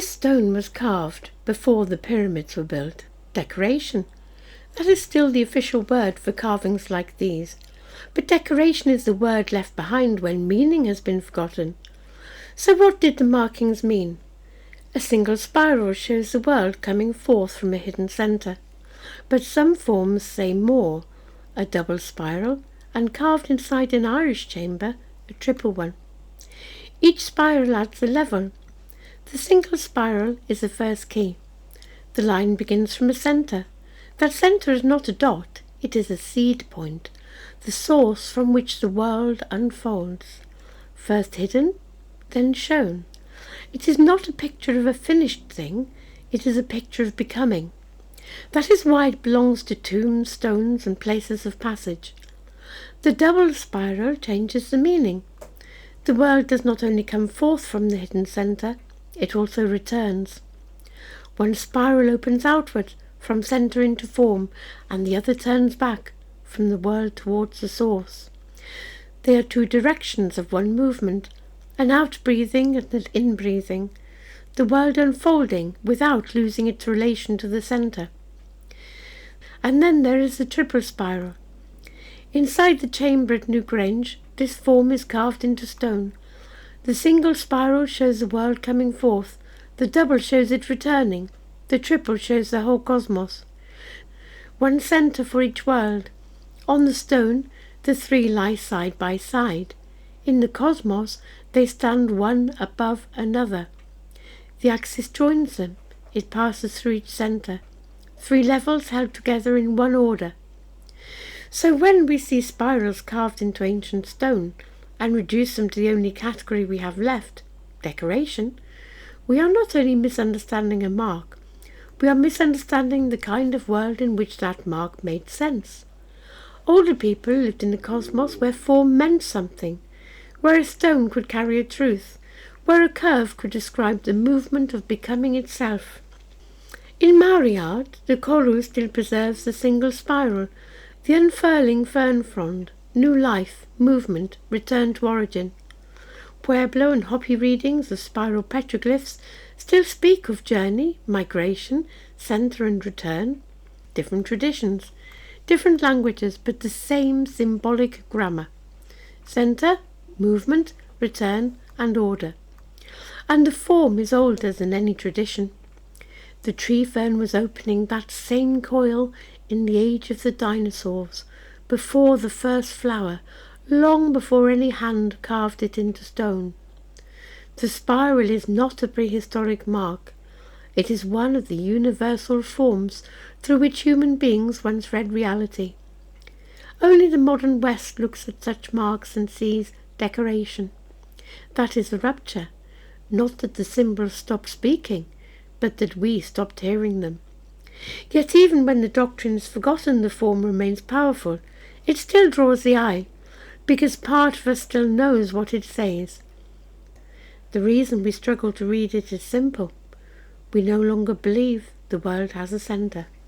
This stone was carved before the pyramids were built. Decoration. That is still the official word for carvings like these. But decoration is the word left behind when meaning has been forgotten. So what did the markings mean? A single spiral shows the world coming forth from a hidden centre. But some forms say more, a double spiral, and carved inside an Irish chamber, a triple one. Each spiral adds a level. The single spiral is the first key. The line begins from a centre. That centre is not a dot, it is a seed point, the source from which the world unfolds. First hidden, then shown. It is not a picture of a finished thing, it is a picture of becoming. That is why it belongs to tombs, stones, and places of passage. The double spiral changes the meaning. The world does not only come forth from the hidden centre, it also returns. One spiral opens outward, from centre into form, and the other turns back, from the world towards the source. They are two directions of one movement, an outbreathing and an inbreathing, the world unfolding without losing its relation to the centre. And then there is the triple spiral. Inside the chamber at Newgrange, this form is carved into stone. The single spiral shows the world coming forth, the double shows it returning, the triple shows the whole cosmos. One centre for each world. On the stone, the three lie side by side. In the cosmos, they stand one above another. The axis joins them. It passes through each centre. Three levels held together in one order. So when we see spirals carved into ancient stone and reduce them to the only category we have left, decoration, we are not only misunderstanding a mark, we are misunderstanding the kind of world in which that mark made sense. Older people lived in a cosmos where form meant something, where a stone could carry a truth, where a curve could describe the movement of becoming itself. In Maori art, the Koru still preserves the single spiral, the unfurling fern frond, new life, movement, return to origin. Pueblo and Hopi readings of spiral petroglyphs still speak of journey, migration, centre and return. Different traditions, different languages, but the same symbolic grammar. Centre, movement, return and order. And the form is older than any tradition. The tree fern was opening that same coil in the age of the dinosaurs, before the first flower, long before any hand carved it into stone. The spiral is not a prehistoric mark. It is one of the universal forms through which human beings once read reality. Only the modern West looks at such marks and sees decoration. That is the rupture. Not that the symbols stopped speaking, but that we stopped hearing them. Yet even when the doctrine is forgotten, the form remains powerful. It still draws the eye, because part of us still knows what it says. The reason we struggle to read it is simple. We no longer believe the world has a centre.